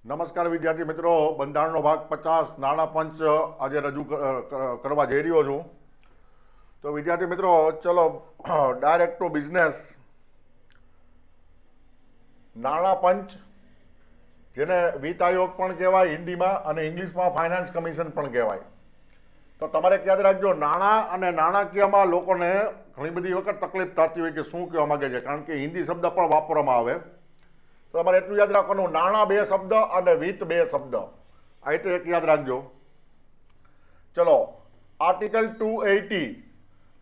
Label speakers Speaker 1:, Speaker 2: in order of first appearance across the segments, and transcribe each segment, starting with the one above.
Speaker 1: નમસ્કાર વિદ્યાર્થી મિત્રો, બંધારણનો ભાગ 50 નાણાં પંચ આજે રજૂ કરવા જઈ રહ્યો છું. તો વિદ્યાર્થી મિત્રો, ચલો ડાયરેક્ટ ટુ બિઝનેસ. નાણાં પંચ, જેને વિત્ત આયોગ પણ કહેવાય હિન્દીમાં અને ઇંગ્લિશમાં ફાઇનાન્સ કમિશન પણ કહેવાય. તો તમારે યાદ રાખજો, નાણાં અને નાણાકીયમાં લોકોને ઘણી બધી વખત તકલીફ થતી હોય કે શું કહેવા માગે છે, કારણ કે હિન્દી શબ્દ પણ વાપરવામાં આવે. તો તમારે એટલું યાદ રાખવાનું, નાણાં 2 શબ્દ અને વિત્ત 2 શબ્દ, આ રીતે એક યાદ રાખજો. ચલો, આર્ટિકલ 280,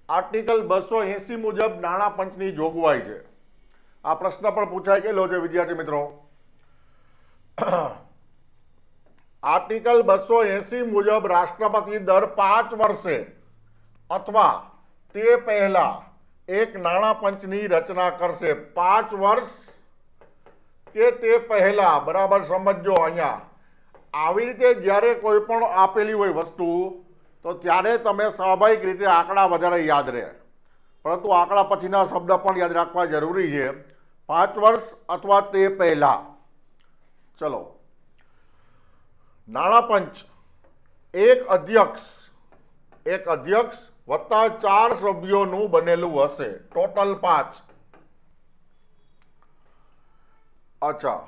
Speaker 1: આર્ટિકલ 280 મુજબ નાણાં પંચની જોગવાઈ છે. આ પ્રશ્ન પણ પૂછાઈ ગયેલો છે વિદ્યાર્થી મિત્રો. આર્ટિકલ 280 મુજબ રાષ્ટ્રપતિ દર 5 વર્ષે અથવા તે પહેલા એક નાણાં પંચની રચના કરશે. 5 વર્ષ કે તે પહેલા, બરાબર સમજજો. અહીંયા આવી રીતે જ્યારે કોઈ પણ આપેલી હોય વસ્તુ, તો ત્યારે તમે સ્વાભાવિક રીતે આંકડા વધારે યાદ રહે, પરંતુ આંકડા પછીના શબ્દ પણ યાદ રાખવા જરૂરી છે. 5 વર્ષ અથવા તે પહેલા. ચલો, નાણાં પંચ એક અધ્યક્ષ વત્તા 4 સભ્યોનું બનેલું હશે, ટોટલ 5. અચ્છા,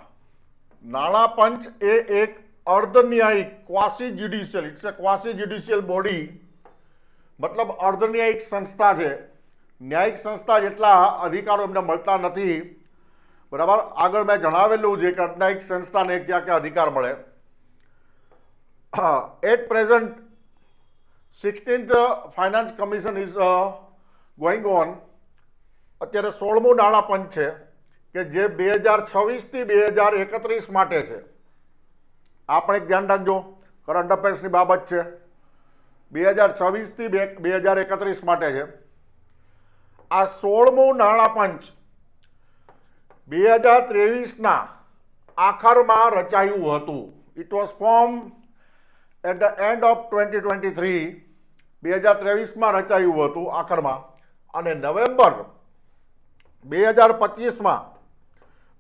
Speaker 1: નાણાં પંચ એ એક અર્ધન્યાયિક quasi judicial, it's a quasi judicial body, મતલબ અર્ધન્યાયિક સંસ્થા છે. ન્યાયિક સંસ્થા જેટલા અધિકારો એમને મળતા નથી, બરાબર. આગળ મેં જણાવેલું છે કે અર્ધન્યાયિક સંસ્થાને ક્યાં ક્યાં અધિકાર મળે. At present 16th finance commission is going on. અત્યારે 16મું નાણાં પંચ છે કે જે 2026 થી 2031 માટે છે. આ પણ એક ધ્યાન રાખજો, કરંટ અફેર્સની બાબત છે. 2026 થી 2031 માટે છે. આ 16મું નાણાં પંચ 2023ના આખરમાં રચાયું હતું. It was form at the end of 2023. 2023માં રચાયું હતું આખરમાં, અને નવેમ્બર 2025માં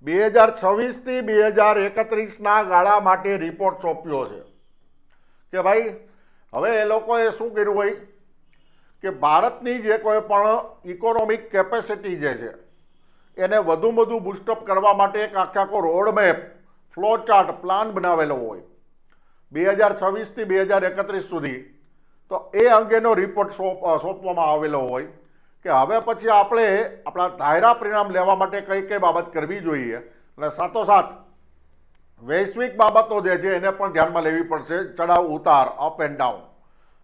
Speaker 1: 2026 થી 2031ના ગાળા માટે રિપોર્ટ સોંપ્યો છે. કે ભાઈ હવે એ લોકોએ શું કર્યું હોય કે ભારતની જે કોઈ પણ ઇકોનોમિક કેપેસિટી જે છે એને વધુ બુસ્ટઅપ કરવા માટે એક આખો રોડમેપ, ફ્લો ચાર્ટ, પ્લાન બનાવેલો હોય 2026 થી 2031 સુધી. તો એ અંગેનો રિપોર્ટ સોંપવામાં આવેલો હોય કે હવે પછી આપણે આપણા ધાર્યા પરિણામ લેવા માટે કઈ કઈ બાબત કરવી જોઈએ, અને સાથોસાથ વૈશ્વિક બાબતો જે છે એને પણ ધ્યાનમાં લેવી પડશે, ચડાવ ઉતાર, અપ એન્ડ ડાઉન.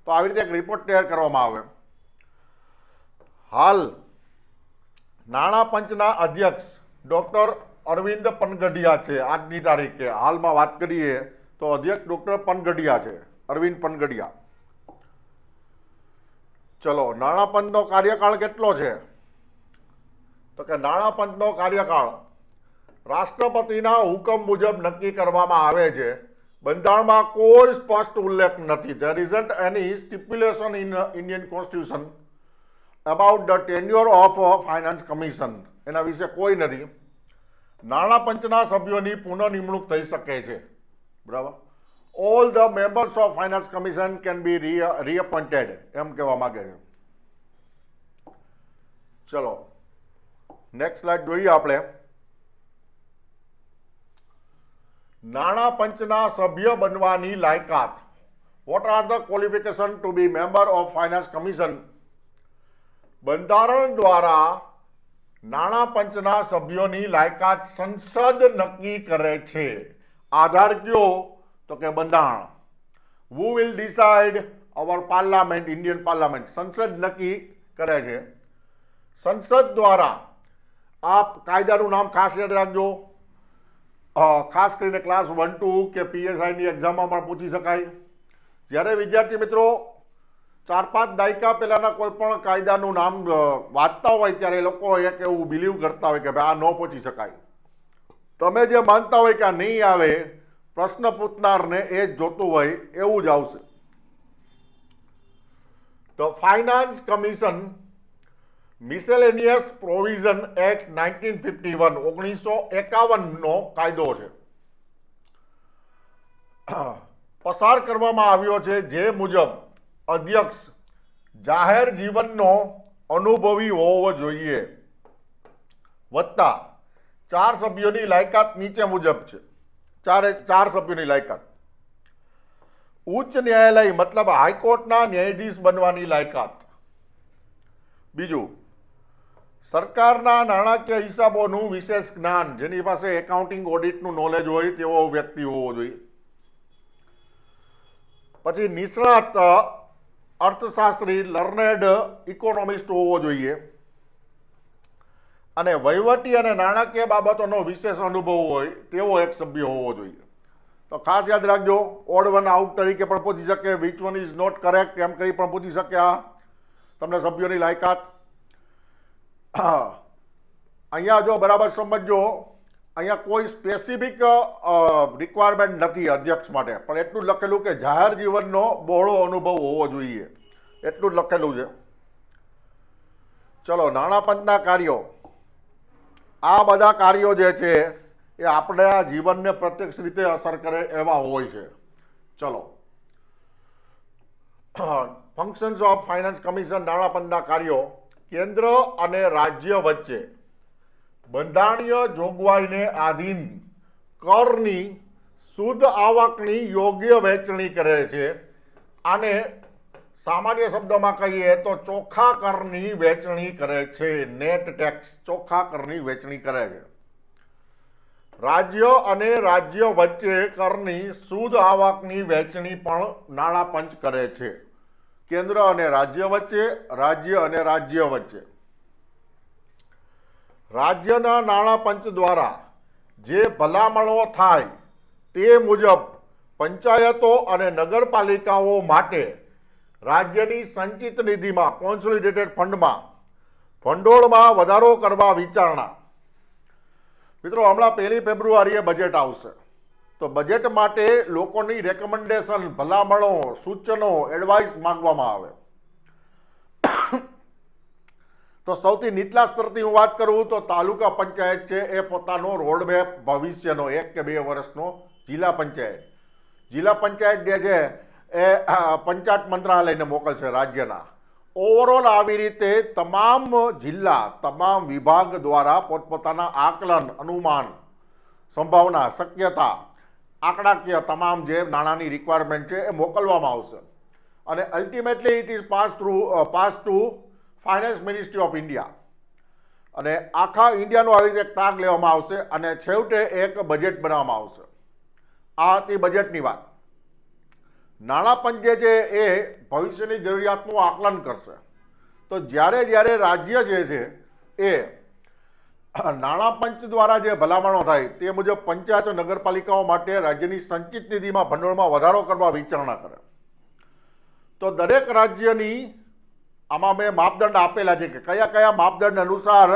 Speaker 1: તો આવી રીતે એક રિપોર્ટ તૈયાર કરવામાં આવે. હાલ નાણાં પંચના અધ્યક્ષ ડૉક્ટર અરવિંદ પનગડિયા છે. આજની તારીખે હાલમાં વાત કરીએ તો અધ્યક્ષ ડૉક્ટર પનગડિયા છે, અરવિંદ પનગડિયા. ચલો, નાણાં પંચનો કાર્યકાળ કેટલો છે? તો કે નાણાં પંચનો કાર્યકાળ રાષ્ટ્રપતિના હુકમ મુજબ નક્કી કરવામાં આવે છે. બંધારણમાં કોઈ સ્પષ્ટ ઉલ્લેખ નથી. There isn't any stipulation in Indian constitution about the tenure of finance commission. એના વિશે કોઈ નથી. નાણાં પંચના સભ્યોની પુનઃનિમણૂક થઈ શકે છે, બરાબર. All the members of finance commission can be reappointed, એમ કહેવા માંગે છે. ચલો, નેક્સ્ટ સ્લાઇડ જોઈએ આપણે. નાણાં પંચના સભ્ય બનવાની લાયકાત. What are the qualification to be member of finance commission? બંધારણ દ્વારા નાણાં પંચના સભ્યોની લાયકાત સંસદ નક્કી કરે છે. આધાર કયો? તો કે બંધારણ. who will decide? our parliament, Indian parliament. સંસદ નક્કી કરે છે. સંસદ દ્વારા આ કાયદાનું નામ ખાસ યાદ રાખજો. ખાસ કરીને ક્લાસ 1, 2 કે પીએસઆઈની એક્ઝામમાં પણ પૂછી શકાય. જ્યારે વિદ્યાર્થી મિત્રો 4-5 દાયકા પહેલાના કોઈ પણ કાયદાનું નામ વાંચતા હોય ત્યારે એ લોકો એક એવું બિલીવ કરતા હોય કે ભાઈ આ ન પૂછી શકાય. તમે જે માનતા હોય કે આ નહીં આવે, પ્રશ્ન પૂછનારને એ જ જોતું હોય એવું જ આવશે. તો finance commission miscellaneous provision act 1951 1951નો કાયદો છે. પસાર કરવામાં આવ્યો છે, જે મુજબ અધ્યક્ષ જાહેર જીવનનો અનુભવી હોવો જોઈએ વત્તા 4 સભ્યોની લાયકાત નીચે મુજબ છે. ચાર સભ્યોની લાયકાત. ઉચ્ચ ન્યાયાલય મતલબ હાઈકોર્ટના ન્યાયાધીશ બનવાની લાયકાત. બીજું, સરકારના નાણાકીય હિસાબોનું વિશેષ જ્ઞાન, જેની પાસે એકાઉન્ટિંગ ઓડિટનું નોલેજ હોય તેવો વ્યક્તિ હોવો જોઈએ. પછી નિષ્ણાત અર્થશાસ્ત્રી, લર્નેડ ઇકોનોમિસ્ટ હોવો જોઈએ. અને વહીવટી અને નાણાકીય બાબતોનો વિશેષ અનુભવ હોય તેવો એક સભ્ય હોવો જોઈએ. તો ખાસ યાદ રાખજો, ઓડ વન આઉટ તરીકે પણ પૂછી શકે, which one is not correct એમ કરી પણ પૂછી શકે. આ તમને સભ્યોની લાયકાત. અહીંયા જો બરાબર સમજો, અહીંયા કોઈ સ્પેસિફિક રિક્વાયરમેન્ટ નથી અધ્યક્ષ માટે, પણ એટલું લખેલું કે જાહેર જીવનનો બહોળો અનુભવ હોવો જોઈએ, એટલું જ લખેલું છે. ચલો, નાણાં પંચના કાર્યો. આ બધા કાર્યો જે છે એ આપણા જીવનને પ્રત્યક્ષ રીતે અસર કરે એવા હોય છે. ચલો, ફંક્શન્સ ઓફ ફાઇનાન્સ કમિશન. નાણાં પંચના કાર્યો કેન્દ્ર અને રાજ્ય વચ્ચે બંધારણીય જોગવાઈને આધીન કરની શુદ્ધ આવકની યોગ્ય વહેંચણી કરે છે. આને સામાન્ય શબ્દમાં કહીએ તો ચોખ્ખા કરની વહેંચણી કરે છે. નેટ ટેક્સ, ચોખ્ખા કરની વહેંચણી કરે છે. રાજ્ય અને રાજ્ય વચ્ચે કરની શુદ્ધ આવકની વહેંચણી પણ નાણાં પંચ કરે છે. કેન્દ્ર અને રાજ્ય વચ્ચે, રાજ્ય અને રાજ્ય વચ્ચે. રાજ્યના નાણાં પંચ દ્વારા જે ભલામણો થાય તે મુજબ પંચાયતો અને નગરપાલિકાઓ માટે રાજ્યની સંચિત નિધિમાં, કોન્સોલિડેટેડ ફંડમાં, ભંડોળમાં વધારો કરવા વિચારણા. મિત્રો, હમણાં 1 ફેબ્રુઆરીએ બજેટ આવશે, તો બજેટ માટે લોકોની રેકમેન્ડેશન, ભલામણો, સૂચનો, એડવાઇસ માંગવામાં આવે. તો સૌથી નીચલા સ્તરથી હું વાત કરું તો તાલુકા પંચાયત છે, એ પોતાનો રોડમેપ ભવિષ્યનો 1 કે 2 વર્ષનો, જિલ્લા પંચાયત જે છે એ પંચાયત મંત્રાલયને મોકલશે રાજ્યના. ઓવરઓલ આવી રીતે તમામ જિલ્લા, તમામ વિભાગ દ્વારા પોતપોતાના આકલન, અનુમાન, સંભાવના, શક્યતા, આંકડાકીય તમામ જે નાણાંની રિક્વાયરમેન્ટ છે એ મોકલવામાં આવશે. અને ultimately it is pass to finance ministry of India. અને આખા ઇન્ડિયાનો આવી રીતે એક ભાગ લેવામાં આવશે અને છેવટે એક બજેટ બનાવવામાં આવશે. આ હતી બજેટની વાત. નાણાં પંચ જે છે એ ભવિષ્યની જરૂરિયાતનું આકલન કરશે. તો જ્યારે રાજ્ય જે છે એ નાણાં પંચ દ્વારા જે ભલામણો થાય તે મુજબ પંચાયત નગરપાલિકાઓ માટે રાજ્યની સંચિત નિધિમાં ભંડોળમાં વધારો કરવા વિચારણા કરે. તો દરેક રાજ્યની આમાં મેં માપદંડ આપેલા છે કે કયા કયા માપદંડ અનુસાર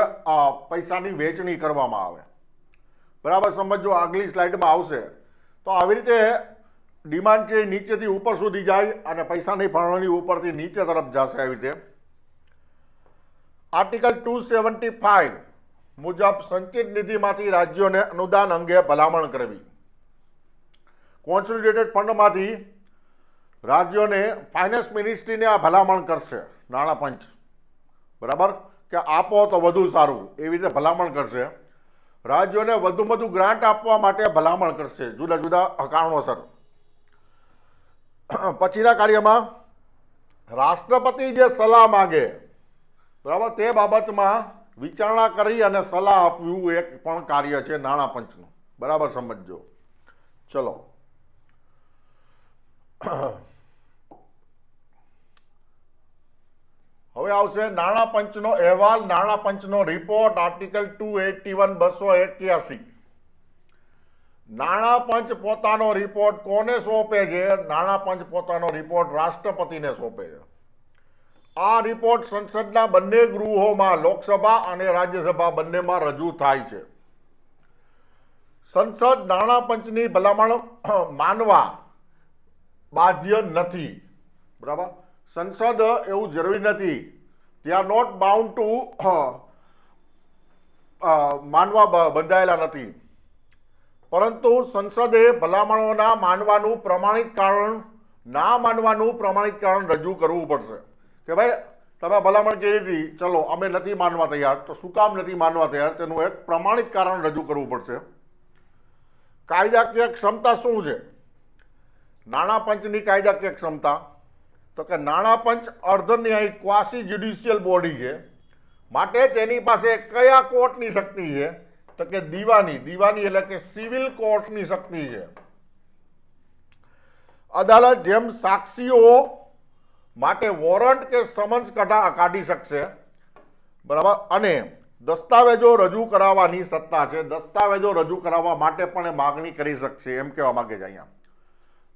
Speaker 1: પૈસાની વહેંચણી કરવામાં આવે. બરાબર સમજો, આગલી સ્લાઇડમાં આવશે. તો આવી રીતે ડિમાન્ડ છે નીચેથી ઉપર સુધી જાય અને પૈસાની ફાળવણી ઉપરથી નીચે તરફ જશે. આવી રીતે આર્ટિકલ 275 મુજબ સંચિત નિધિમાંથી રાજ્યોને અનુદાન અંગે ભલામણ કરવી. કોન્સોલિડેટેડ ફંડમાંથી રાજ્યોને ફાઇનાન્સ મિનિસ્ટ્રીને આ ભલામણ કરશે નાણાં પંચ. બરાબર, કે આપો તો વધુ સારું, એવી રીતે ભલામણ કરશે. રાજ્યોને વધુ ગ્રાન્ટ આપવા માટે ભલામણ કરશે જુદા જુદા કારણોસર. પછીના કાર્યમાં રાષ્ટ્રપતિ જે સલાહ માગે, બરાબર, તે બાબતમાં વિચારણા કરી અને સલાહ આપવું એક પણ કાર્ય છે નાણાં પંચનું. બરાબર સમજજો. ચલો, હવે આવશે નાણાં પંચનો અહેવાલ, નાણાં પંચનો રિપોર્ટ. આર્ટિકલ 281 281. નાણાં પંચ પોતાનો રિપોર્ટ કોને સોંપે છે? નાણાં પંચ પોતાનો રિપોર્ટ રાષ્ટ્રપતિને સોંપે છે. આ રિપોર્ટ સંસદના બંને ગૃહોમાં, લોકસભા અને રાજ્યસભા બંનેમાં રજૂ થાય છે. સંસદ નાણાં પંચની ભલામણ માનવા બાધ્ય નથી. બરાબર, સંસદ એવું જરૂરી નથી, they are not bound to માનવા બંધાયેલા નથી. પરંતુ સંસદે ભલામણોના માનવાનું પ્રમાણિત કારણ ના માનવાનું પ્રમાણિત કારણ રજૂ કરવું પડશે કે ભાઈ તમે ભલામણ કરી હતી, ચલો અમે નથી માનવા તૈયાર, તો શું કામ નથી માનવા તૈયાર તેનું એક પ્રમાણિત કારણ રજૂ કરવું પડશે. કાયદાકીય ક્ષમતા શું છે? નાણાં પંચની કાયદાકીય ક્ષમતા તો કે નાણાં પંચ અર્ધન્યાયી ક્વાસી જ્યુડિશિયલ બોડી છે, માટે તેની પાસે કયા કોર્ટની શક્તિ છે? તો કે દીવાની એટલે કે સિવિલ કોર્ટની શક્તિ છે. અદાલત જેમ સાક્ષીઓ માટે વોરંટ કે સમન્સ કાઢી શકશે, બરાબર, અને દસ્તાવેજો રજૂ કરાવવાની સત્તા છે, દસ્તાવેજો રજૂ કરાવવા માટે પણ એ માગણી કરી શકશે એમ કહેવા માંગે છે અહીંયા.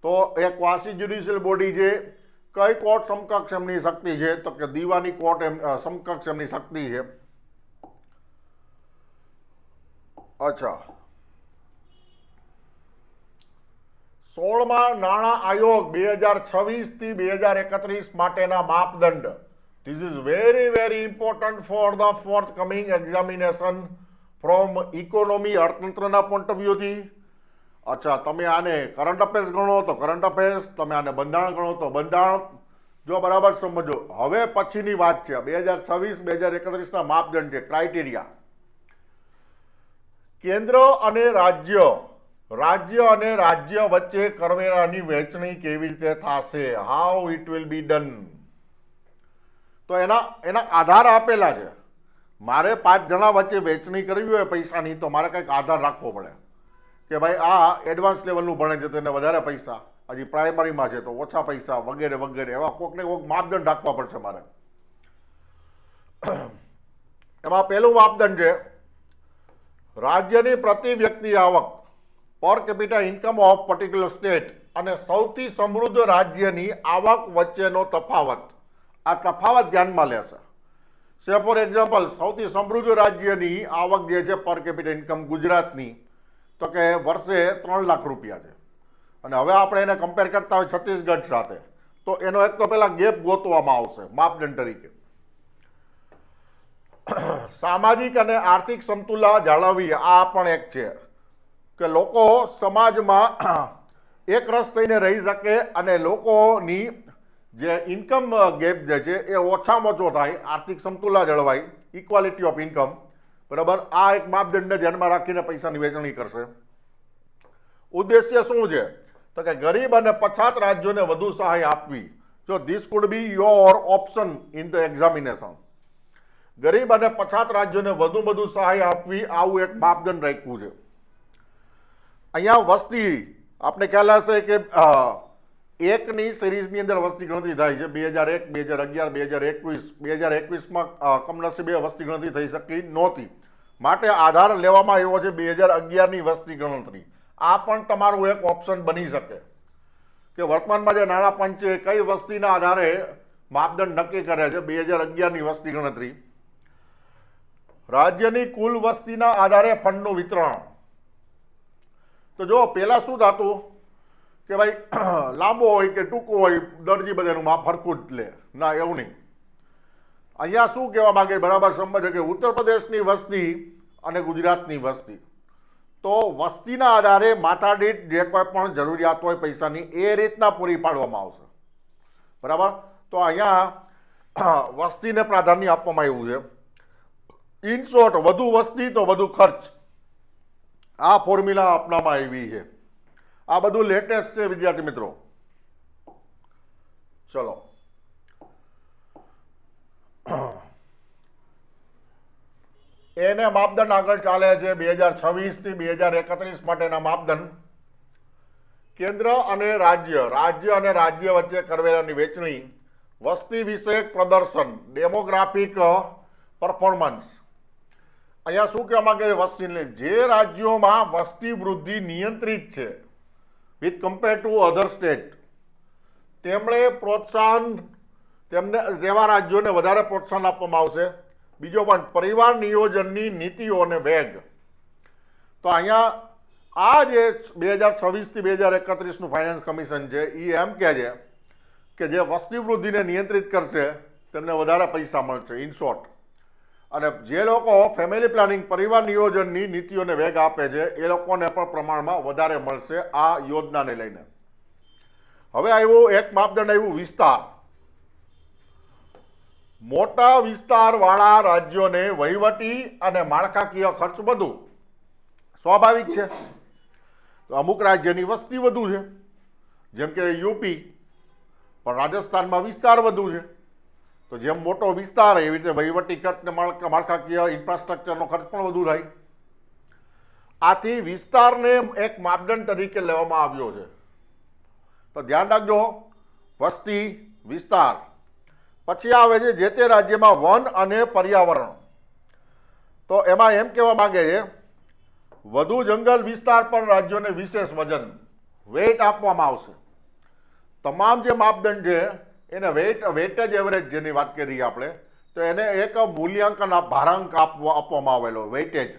Speaker 1: તો એ ક્વાસી જ્યુડિશિયલ બોડી છે, કઈ કોર્ટ સમકક્ષ એમની શક્તિ છે? તો કે દીવાની કોર્ટ સમકક્ષ એમની શક્તિ છે. અચ્છા, 16મા નાણાં આયોગ 2026 થી 2031 માટેના માપદંડ. This is very important for the fourth coming examination from economy, અર્થતંત્રના પોઈન્ટ ઓફ વ્યૂથી. અચ્છા, તમે આને કરંટ અફેર્સ ગણો તો કરંટ અફેર્સ, તમે આને બંધારણ ગણો તો બંધારણ. જો બરાબર સમજો. હવે પછીની વાત છે 2026-2031ના માપદંડ છે, ક્રાઇટેરિયા. કેન્દ્ર અને રાજ્ય વચ્ચે કરવેરાની વહેંચણી કેવી રીતે થશે? How it will be done? તો એના આધાર આપેલા છે. મારે 5 જણા વચ્ચે વહેંચણી કરવી હોય પૈસાની, તો મારે કંઈક આધાર રાખવો પડે કે ભાઈ આ એડવાન્સ લેવલનું ભણે છે તો એને વધારે પૈસા, હજી પ્રાઇમરીમાં છે તો ઓછા પૈસા, વગેરે વગેરે. એવા કોઈકને કોઈક માપદંડ રાખવા પડશે મારે. એમાં પહેલું માપદંડ છે રાજ્યની પ્રતિ વ્યક્તિ આવક, પર capita income of particular state, અને સૌથી સમૃદ્ધ રાજ્યની આવક વચ્ચેનો તફાવત. આ તફાવત ધ્યાનમાં લેશે. સે ફોર એક્ઝામ્પલ, સૌથી સમૃદ્ધ રાજ્યની આવક જે છે પર કેપિટા ઇન્કમ ગુજરાતની, તો કે વર્ષે 3 લાખ રૂપિયા છે, અને હવે આપણે એને કમ્પેર કરતા હોય છત્તીસગઢ સાથે, તો એનો એક તો પહેલા ગેપ ગોતવામાં આવશે માપદંડ તરીકે. સામાજિક અને આર્થિક સમતુલા જાળવવી, આ પણ એક છે કે લોકો સમાજમાં એક રસ થઈને રહી શકે અને લોકોની જે ઇન્કમ ગેપ જે છે એ ઓછામાં ઓછો થાય, આર્થિક સમતુલા જળવાય, ઇક્વાલિટી ઓફ ઇન્કમ, બરાબર. આ એક માપદંડને ધ્યાનમાં રાખીને પૈસાની વહેંચણી કરશે. ઉદ્દેશ્ય શું છે? તો કે ગરીબ અને પછાત રાજ્યોને વધુ સહાય આપવી. જો this food B your option in the examination. ગરીબ અને પછાત રાજ્યોને વધુ સહાય આપવી, આવું એક માપદંડ રાખ્યું છે. અહીંયા વસ્તી આપણે ખ્યાલ હશે કે એકની સિરીઝની અંદર વસ્તી ગણતરી થાય છે. 2001, 2011, 2021. 2021માં કમનસીબે વસ્તી ગણતરી થઈ શકી નહોતી, માટે આધાર લેવામાં આવ્યો છે 2011ની વસ્તી ગણતરી. આ પણ તમારું એક ઓપ્શન બની શકે કે વર્તમાનમાં જે નાણાં પંચે કઈ વસ્તીના આધારે માપદંડ નક્કી કરે છે. 2011ની વસ્તી ગણતરી. રાજ્યની કુલ વસ્તીના આધારે ફંડનું વિતરણ. તો જો પહેલા શું થતું કે ભાઈ લાંબો હોય કે ટૂંકો હોય, દરજી બધાનું માપ હરખું જ લે. ના, એવું નહીં. અહીંયા શું કહેવા માંગે બરાબર સમજે કે ઉત્તર પ્રદેશની વસ્તી અને ગુજરાતની વસ્તી, તો વસ્તીના આધારે માથાદીઠ જે કોઈ પણ જરૂરિયાત હોય પૈસાની એ રીતના પૂરી પાડવામાં આવશે, બરાબર. તો અહીંયા વસ્તીને પ્રાધાન્ય આપવામાં આવ્યું છે. ઇન શોર્ટ, વધુ વસ્તી તો વધુ ખર્ચ, આ ફોર્મ્યુલા અપનાવવામાં આવી છે. આ બધું લેટેસ્ટ છે વિદ્યાર્થી મિત્રો. ચલો, એને માપદંડ આગળ ચાલે છે. 2026 થી 2031 માટેના માપદંડ. કેન્દ્ર અને રાજ્ય વચ્ચે કરવેરાની વહેંચણી, વસ્તી વિષયક પ્રદર્શન, ડેમોગ્રાફિક પરફોર્મન્સ. અહીંયા શું કહેવા માંગે છે? વસ્તીને જે રાજ્યોમાં વસ્તી વૃદ્ધિ નિયંત્રિત છે with compare to other state, તેવા રાજ્યોને વધારે પ્રોત્સાહન આપવામાં આવશે. બીજો પણ પરિવાર નિયોજનની નીતિઓને વેગ. તો અહીંયા આ જે 2026 થી 2031નું ફાઇનાન્સ કમિશન છે એ એમ કહે છે કે જે વસ્તી વૃદ્ધિને નિયંત્રિત કરશે તેમને વધારે પૈસા મળશે, ઇન શોર્ટ. અને જે લોકો ફેમિલી પ્લાનિંગ પરિવાર નિયોજનની નીતિઓને વેગ આપે છે એ લોકોને પણ પ્રમાણમાં વધારે મળશે આ યોજનાને લઈને. હવે આવ્યું એક માપદંડ આવ્યું વિસ્તાર. મોટા વિસ્તારવાળા રાજ્યોને વહીવટી અને માળખાકીય ખર્ચ વધુ સ્વાભાવિક છે. તો અમુક રાજ્યની વસ્તી વધુ છે, જેમ કે યુપી, પણ રાજસ્થાનમાં વિસ્તાર વધુ છે. તો જેમ મોટો વિસ્તાર એવી રીતે વહીવટી ખર્ચ ને માળખાકીય ઇન્ફ્રાસ્ટ્રક્ચરનો ખર્ચ પણ વધુ થાય. આથી વિસ્તારને એક માપદંડ તરીકે લેવામાં આવ્યો છે. તો ધ્યાન રાખજો, વસ્તી, વિસ્તાર. પછી આવે છે જે તે રાજ્યમાં વન અને પર્યાવરણ. તો એમાં એમ કહેવા માંગે છે વધુ જંગલ વિસ્તાર પર રાજ્યોને વિશેષ વજન વેઇટ આપવામાં આવશે. તમામ જે માપદંડ છે એને વેટેજ એવરેજ જેની વાત કરી આપણે, તો એને એક મૂલ્યાંકન ભારાંક આપવામાં આવેલો વેઇટેજ,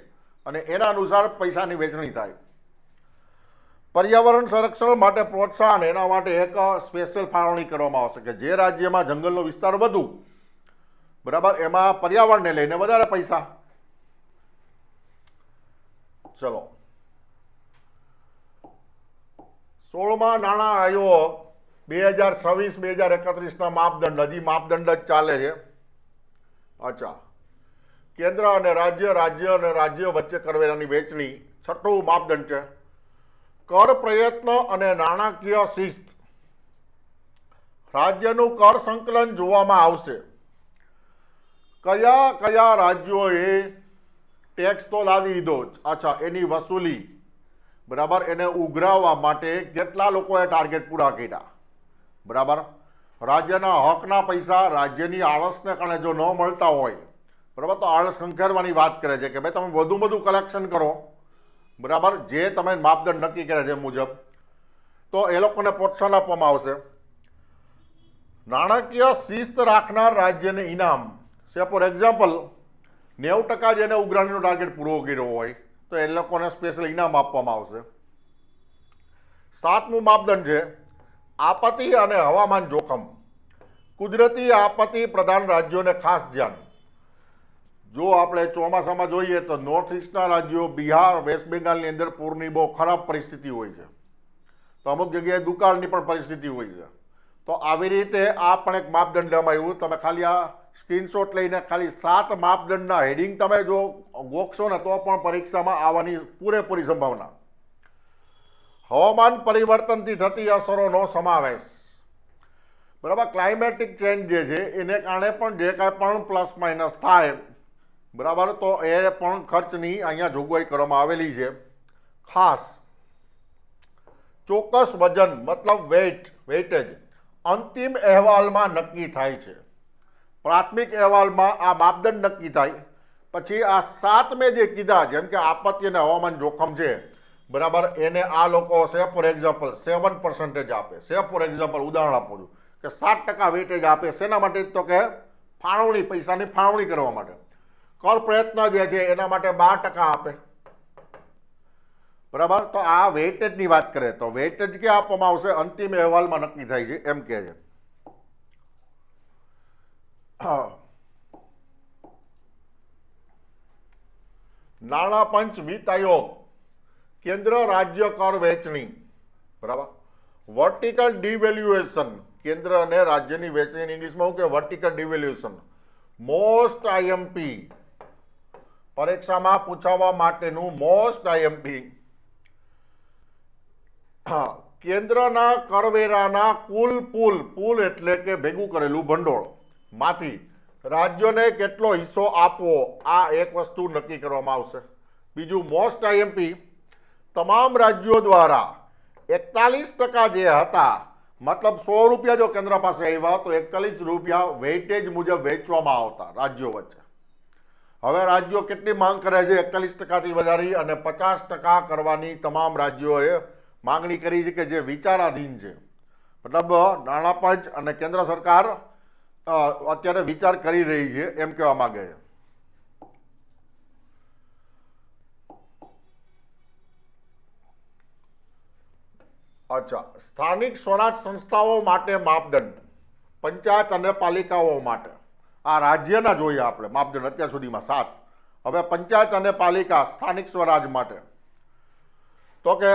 Speaker 1: અને એના અનુસાર પૈસાની વહેંચણી થાય. પર્યાવરણ સંરક્ષણ માટે પ્રોત્સાહન, એના માટે એક સ્પેશિયલ ફાળવણી કરવામાં આવશે કે જે રાજ્યમાં જંગલનો વિસ્તાર વધુ, બરાબર, એમાં પર્યાવરણને લઈને વધારે પૈસા. ચલો, 16મા નાણાં આયોગ 2026-2031 માપદંડ, હજી માપદંડ જ ચાલે છે. અચ્છા, કેન્દ્ર અને રાજ્ય વચ્ચે કરવેરાની વહેંચણી. 6મું માપદંડ છે કર પ્રયત્ન અને નાણાકીય શિસ્ત. રાજ્યનું કર સંકલન જોવામાં આવશે. કયા કયા રાજ્યોએ ટેક્સ તો લાદી દીધો, અચ્છા, એની વસૂલી, બરાબર, એને ઉઘરાવવા માટે કેટલા લોકોએ ટાર્ગેટ પૂરા કર્યા, બરાબર. રાજ્યના હકના પૈસા રાજ્યની આળસને કારણે જો ન મળતા હોય, બરાબર, તો આળસ ખંખેરવાની વાત કરે છે કે ભાઈ તમે વધુ કલેક્શન કરો, બરાબર, જે તમે માપદંડ નક્કી કર્યા છે મુજબ, તો એ લોકોને પ્રોત્સાહન આપવામાં આવશે. નાણાકીય શિસ્ત રાખનાર રાજ્યને ઇનામ છે. ફોર એક્ઝામ્પલ 90% જેને ઉઘરાણીનો ટાર્ગેટ પૂરો કર્યો હોય તો એ લોકોને સ્પેશિયલ ઇનામ આપવામાં આવશે. 7મું માપદંડ છે આપત્તિ અને હવામાન જોખમ. કુદરતી આપત્તિ પ્રધાન રાજ્યોને ખાસ ધ્યાન. જો આપણે ચોમાસામાં જોઈએ તો નોર્થ ઇસ્ટના રાજ્યો, બિહાર, વેસ્ટ બેંગાલની અંદર પૂરની બહુ ખરાબ પરિસ્થિતિ હોય છે. તો અમુક જગ્યાએ દુકાળની પણ પરિસ્થિતિ હોય છે. તો આવી રીતે આ પણ એક માપદંડ લેવામાં આવ્યું. તમે ખાલી આ સ્ક્રીનશોટ લઈને ખાલી 7 માપદંડના હેડિંગ તમે જો ગોખશો ને તો પણ પરીક્ષામાં આવવાની પૂરેપૂરી સંભાવના. હવામાન પરિવર્તનથી થતી અસરોનો સમાવેશ, બરાબર. ક્લાઇમેટિક ચેન્જ જે છે એને કારણે પણ જે કાંઈ પણ પ્લસ માઇનસ થાય, બરાબર, તો એ પણ ખર્ચની અહીંયા જોગવાઈ કરવામાં આવેલી છે. ખાસ ચોક્કસ વજન મતલબ વેઇટેજ અંતિમ અહેવાલમાં નક્કી થાય છે. પ્રાથમિક અહેવાલમાં આ માપદંડ નક્કી થાય, પછી આ 7 મેં જે કીધા, જેમ કે આપત્તિ અને હવામાન જોખમ છે, બરાબર, એને આ લોકો છે ફોર એક્ઝામ્પલ 7% આપે છે. ફોર એક્ઝામ્પલ ઉદાહરણ આપું છું કે 7% વેટેજ આપે. શેના માટે? તો કે ફાળવણી, પૈસાની ફાળવણી કરવા માટે. કર પ્રયત્ન જે છે એના માટે 12% આપે, બરાબર. તો આ વેટેજની વાત કરે તો વેટેજ ક્યાં આપવામાં આવશે? અંતિમ અહેવાલમાં નક્કી થાય છે એમ કહે છે. નાણાં પંચ વિત્ત આયોગ, કેન્દ્ર રાજ્ય કર વહેંચણી, બરાબર. વર્ટિકલ ડિવેલ્યુએશન, કેન્દ્ર અને રાજ્યની વહેંચણી ઇંગ્લિશમાં શું કે વર્ટિકલ ડિવેલ્યુએશન. મોસ્ટ આઈએમપી, પરીક્ષામાં પૂછાવા માટેનું મોસ્ટ આઈએમપી. કેન્દ્રના કરવેરાના પુલ એટલે કે ભેગું કરેલું ભંડોળ માંથી રાજ્યોને કેટલો હિસ્સો આપવો, આ એક વસ્તુ નક્કી કરવામાં આવશે. બીજું મોસ્ટ આઈએમપી, તમામ રાજ્યો દ્વારા 41% જે હતા, મતલબ 100 રૂપિયા જો કેન્દ્ર પાસે આવ્યા તો 41 રૂપિયા વેઇટેજ મુજબ વેચવામાં આવતા રાજ્યો વચ્ચે. હવે રાજ્યો કેટલી માંગ કરે છે? 41%થી વધારી અને 50% કરવાની તમામ રાજ્યોએ માંગણી કરી છે, કે જે વિચારાધીન છે. મતલબ નાણાં પંચ અને કેન્દ્ર સરકાર અત્યારે વિચાર કરી રહી છે એમ કહેવા માંગે છે. અચ્છા, સ્થાનિક સ્વરાજ સંસ્થાઓ માટે માપદંડ, પંચાયત અને પાલિકાઓ માટે. આ રાજ્યના જોઈએ આપણે માપદંડ અત્યાર સુધીમાં 7. હવે પંચાયત અને પાલિકા સ્થાનિક સ્વરાજ માટે તો કે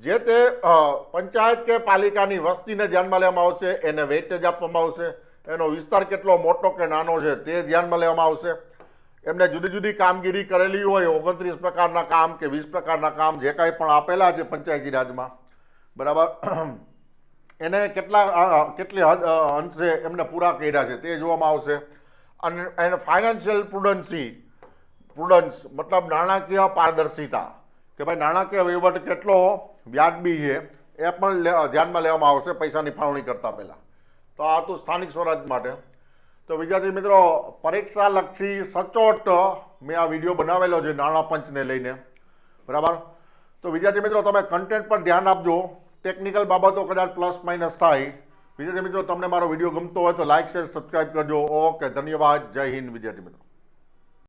Speaker 1: જે તે પંચાયત કે પાલિકાની વસ્તીને ધ્યાનમાં લેવામાં આવશે, એને વેઇટેજ આપવામાં આવશે, એનો વિસ્તાર કેટલો મોટો કે નાનો છે તે ધ્યાનમાં લેવામાં આવશે, એમને જુદી જુદી કામગીરી કરેલી હોય 29 પ્રકારના કામ કે 20 પ્રકારના કામ જે કાંઈ પણ આપેલા છે પંચાયતી રાજમાં, બરાબર, એને કેટલી અંશે એમને પૂરા કર્યા છે તે જોવામાં આવશે. અને એને ફાઇનાન્શિયલ પ્રુડન્સ મતલબ નાણાકીય પારદર્શિતા કે ભાઈ નાણાકીય વહીવટ કેટલો વ્યાજબી છે એ પણ ધ્યાનમાં લેવામાં આવશે પૈસાની ફાળવણી કરતાં પહેલાં. તો આ હતું સ્થાનિક સ્વરાજ માટે. તો વિદ્યાર્થી મિત્રો, પરીક્ષાલક્ષી સચોટ મેં આ વિડીયો બનાવેલો છે નાણાં પંચને લઈને, બરાબર. તો વિદ્યાર્થી મિત્રો, તમે કન્ટેન્ટ પર ધ્યાન આપજો, ટેકનિકલ બાબતો કદાચ પ્લસ માઇનસ થાય. વિદ્યાર્થી મિત્રો, તમને મારો વિડીયો ગમતો હોય તો લાઇક શેર સબસ્ક્રાઇબ કરજો. ઓકે, ધન્યવાદ. જય હિન્દ વિદ્યાર્થી મિત્રો.